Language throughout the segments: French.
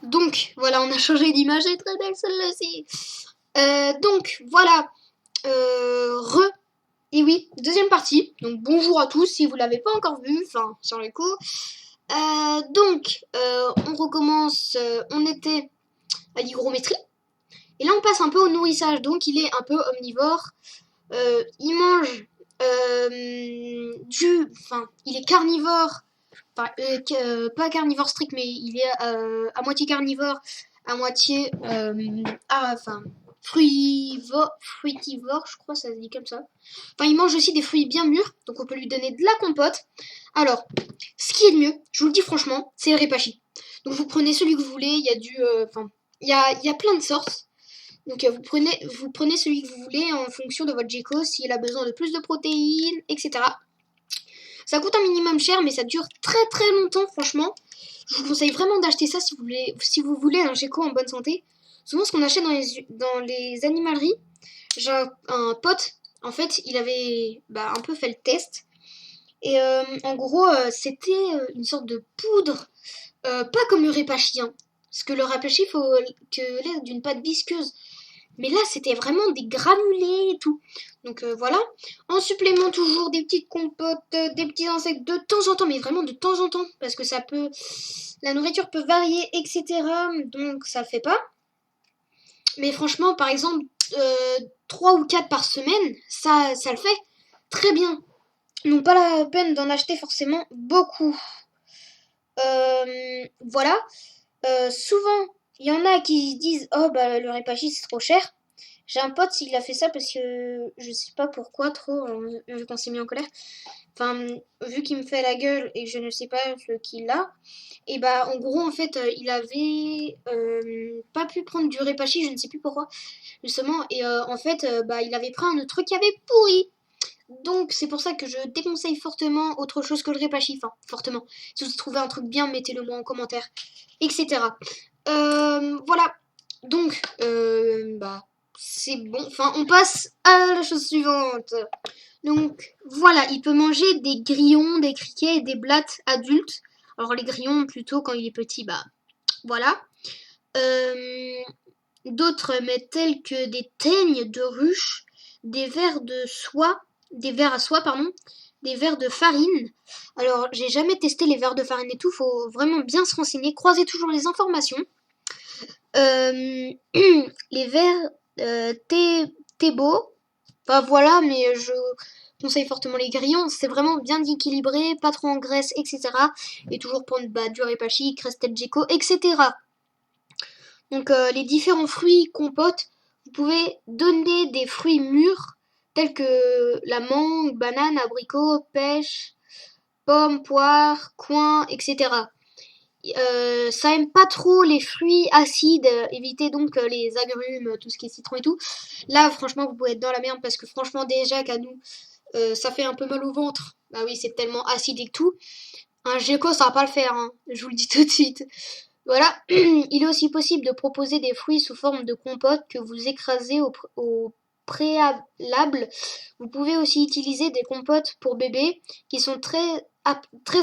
Donc, voilà, on a changé d'image, elle est très belle celle-là-ci. Donc, voilà. Et oui, deuxième partie. Donc, bonjour à tous si vous l'avez pas encore vu, enfin, sur le coup. On recommence. On était à l'hygrométrie. Et là, on passe un peu au nourrissage. Donc, il est un peu omnivore. Il mange il est carnivore. Pas carnivore strict, mais il est à moitié carnivore, à moitié fruitivore, je crois, ça se dit comme ça. Enfin, il mange aussi des fruits bien mûrs, donc on peut lui donner de la compote. Alors, ce qui est le mieux, je vous le dis franchement, c'est le répachi. Donc vous prenez celui que vous voulez, il y a il y a plein de sortes. Donc vous prenez celui que vous voulez en fonction de votre GECO, s'il a besoin de plus de protéines, etc. Ça coûte un minimum cher, mais ça dure très très longtemps, franchement. Je vous conseille vraiment d'acheter ça si vous voulez un GECO en bonne santé. Souvent, ce qu'on achète dans les animaleries, j'ai un pote, en fait, il avait un peu fait le test. Et en gros, c'était une sorte de poudre, pas comme le répachi, hein. Parce que le répachi, il faut que l'air d'une pâte visqueuse. Mais là, c'était vraiment des granulés et tout. Donc voilà. En supplément, toujours des petites compotes, des petits insectes de temps en temps, mais vraiment de temps en temps. Parce que la nourriture peut varier, etc. Donc ça le fait pas. Mais franchement, par exemple, 3 ou 4 par semaine, ça le fait très bien. Donc pas la peine d'en acheter forcément beaucoup. Voilà. Souvent, il y en a qui disent oh bah le répachi c'est trop cher. J'ai un pote, il a fait ça parce que je sais pas pourquoi trop, vu qu'on s'est mis en colère. Enfin, vu qu'il me fait la gueule et que je ne sais pas ce qu'il a. Et bah en gros en fait il avait pas pu prendre du répachi, je ne sais plus pourquoi justement. Et en fait il avait pris un autre truc qui avait pourri. Donc c'est pour ça que je déconseille fortement autre chose que le répachi. Enfin, fortement. Si vous trouvez un truc bien, mettez-le moi en commentaire. Etc. Voilà. Donc, c'est bon. Enfin, on passe à la chose suivante. Donc, voilà, il peut manger des grillons, des criquets et des blattes adultes. Alors, les grillons, plutôt, quand il est petit, voilà. D'autres, mais tels que des teignes de ruche, des vers à soie, pardon, des vers de farine. Alors, j'ai jamais testé les vers de farine et tout, faut vraiment bien se renseigner, croisez toujours les informations. Les vers Thébo, enfin voilà, mais je conseille fortement les grillons, c'est vraiment bien équilibré, pas trop en graisse, etc. Et toujours prendre du répachi, Crestel Gecko, etc. Donc les différents fruits compotes, vous pouvez donner des fruits mûrs tels que la mangue, banane, abricot, pêche, pomme, poire, coin, etc. Ça aime pas trop les fruits acides, évitez donc les agrumes, tout ce qui est citron et tout. Là franchement vous pouvez être dans la merde parce que franchement déjà qu'à nous ça fait un peu mal au ventre. Bah oui c'est tellement acide et tout. Un GECO ça va pas le faire, hein. Je vous le dis tout de suite. Voilà, il est aussi possible de proposer des fruits sous forme de compote que vous écrasez au préalable. Vous pouvez aussi utiliser des compotes pour bébés qui sont très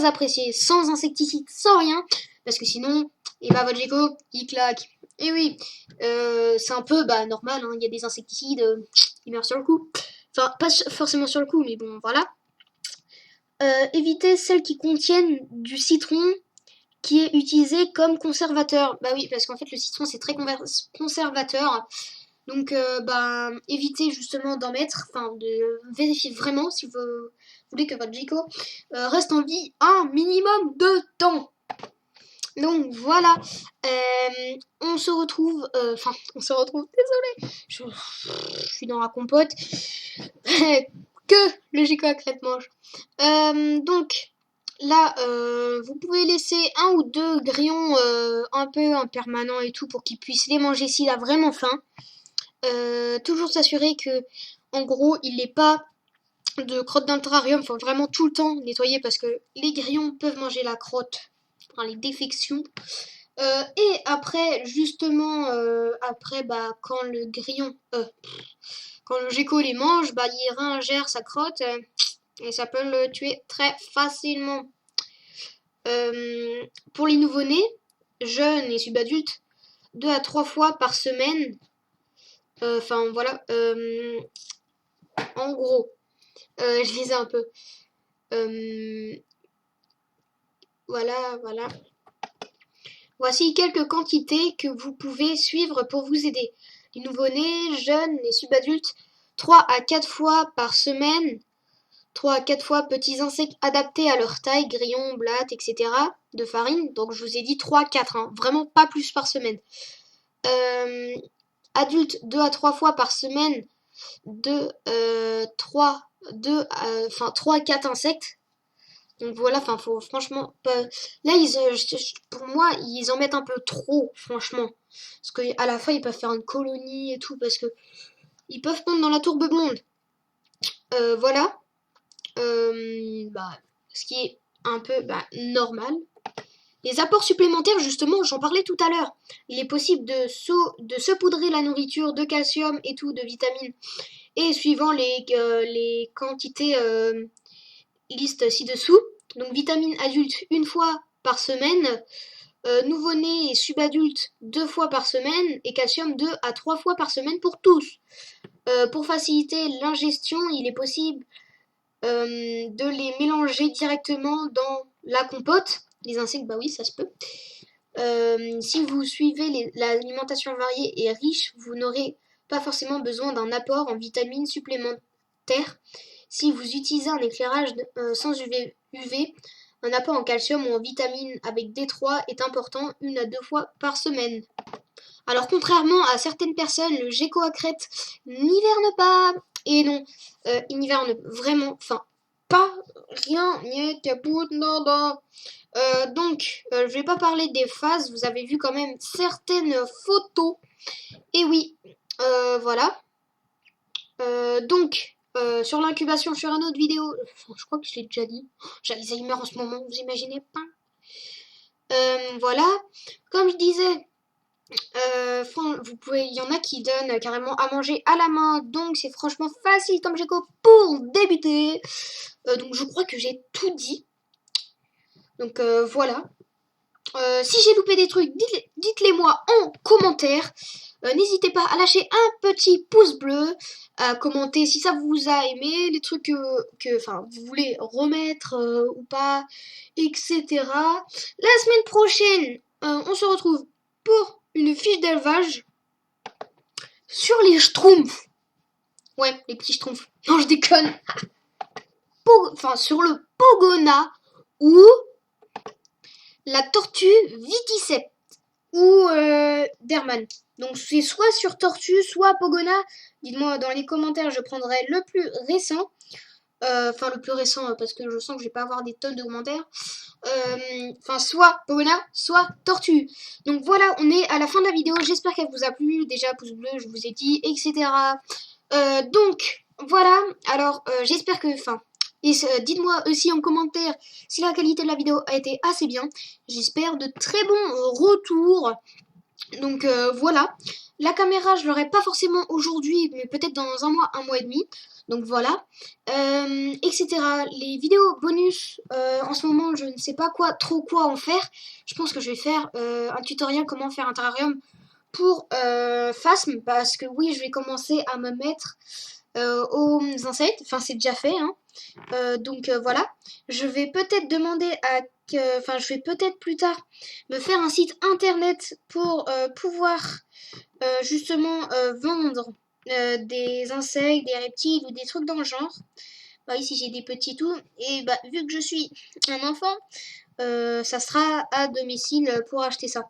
appréciées, sans insecticides, sans rien, parce que sinon, votre GECO, il claque. Et oui, c'est un peu normal, hein, il y a des insecticides, il meurt sur le coup. Enfin, pas forcément sur le coup, mais bon, voilà. Évitez celles qui contiennent du citron, qui est utilisé comme conservateur. Bah oui, parce qu'en fait le citron c'est très conservateur. Donc évitez justement d'en mettre, enfin de vérifier vraiment si vous voulez que votre GECO reste en vie un minimum de temps. Donc voilà, on se retrouve, désolé, je suis dans la compote, que le GECO à crête mange. Donc, là, vous pouvez laisser un ou deux grillons un peu impermanents et tout pour qu'il puisse les manger s'il a vraiment faim. Toujours s'assurer que, en gros, il n'ait pas de crotte dans le terrarium. Faut vraiment tout le temps nettoyer parce que les grillons peuvent manger la crotte, enfin les défections. Et après, justement, quand le grillon, quand le GECO les mange, il réingère sa crotte et ça peut le tuer très facilement. Pour les nouveau-nés, jeunes et subadultes 2 à 3 fois par semaine. Enfin voilà, en gros, je lisais un peu. Voilà. Voici quelques quantités que vous pouvez suivre pour vous aider. Les nouveau-nés, jeunes et subadultes, 3 à 4 fois par semaine. 3 à 4 fois petits insectes adaptés à leur taille, grillons, blattes, etc. de farine. Donc je vous ai dit 3 à 4, hein, vraiment pas plus par semaine. Adultes, 2 à 3 fois par semaine, 3 à 4 insectes. Donc voilà, enfin, faut franchement pas... Là, pour moi, ils en mettent un peu trop, franchement. Parce qu'à la fin, ils peuvent faire une colonie et tout, parce que ils peuvent pondre dans la tourbe blonde. Voilà. Ce qui est un peu normal. Les apports supplémentaires, justement, j'en parlais tout à l'heure. Il est possible de saupoudrer la nourriture de calcium et tout, de vitamines. Et suivant les quantités listes ci-dessous. Donc vitamines adultes 1 fois par semaine, nouveau-né et subadulte 2 fois par semaine et calcium 2 à 3 fois par semaine pour tous. Pour faciliter l'ingestion, il est possible de les mélanger directement dans la compote. Les insectes, bah oui, ça se peut. Si vous suivez l'alimentation variée et riche, vous n'aurez pas forcément besoin d'un apport en vitamines supplémentaires. Si vous utilisez un éclairage sans UV, un apport en calcium ou en vitamines avec D3 est important 1 à 2 fois par semaine. Alors contrairement à certaines personnes, le gecko à crête n'hiverne pas. Et non, il n'hiverne vraiment, pas rien, niet, caput, nada. Donc, je vais pas parler des phases, vous avez vu quand même certaines photos. Et oui, voilà. Donc, sur l'incubation, sur une autre vidéo, je crois que je l'ai déjà dit. J'ai Alzheimer en ce moment, vous imaginez pas. Voilà, comme je disais, il y en a qui donnent carrément à manger à la main, donc c'est franchement facile comme gecko pour débuter. Donc je crois que j'ai tout dit. Donc voilà. Si j'ai loupé des trucs, dites-les moi en commentaire. N'hésitez pas à lâcher un petit pouce bleu, à commenter si ça vous a aimé, les trucs que vous voulez remettre ou pas, etc. La semaine prochaine, on se retrouve pour une fiche d'élevage sur les schtroumpfs. Ouais, les petits schtroumpfs. Non, je déconne. Sur le pogona ou la tortue Viticept ou Derman. Donc c'est soit sur tortue, soit pogona. Dites-moi dans les commentaires, je prendrai le plus récent. Le plus récent parce que je sens que je vais pas avoir des tonnes de commentaires. Soit pogona, soit tortue. Donc voilà, on est à la fin de la vidéo. J'espère qu'elle vous a plu. Déjà, pouce bleu, je vous ai dit, etc. Donc voilà. Alors j'espère que... Et dites-moi aussi en commentaire si la qualité de la vidéo a été assez bien. J'espère de très bons retours. Donc voilà. La caméra, je l'aurai pas forcément aujourd'hui, mais peut-être dans un mois et demi. Donc voilà. Etc. Les vidéos bonus, en ce moment, je ne sais pas trop quoi en faire. Je pense que je vais faire un tutoriel comment faire un terrarium pour Phasm. Parce que oui, je vais commencer à me mettre aux insectes. C'est déjà fait, hein. Donc voilà, je vais peut-être demander je vais peut-être plus tard me faire un site internet pour pouvoir justement vendre des insectes, des reptiles ou des trucs dans le genre. Ici j'ai des petits tout et vu que je suis un enfant, ça sera à domicile pour acheter ça.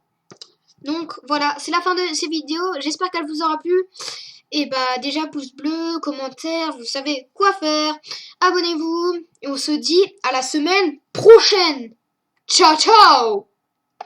Donc voilà, c'est la fin de cette vidéo, j'espère qu'elle vous aura plu. Et déjà pouce bleu, commentaire, vous savez quoi faire. Abonnez-vous et on se dit à la semaine prochaine. Ciao ciao.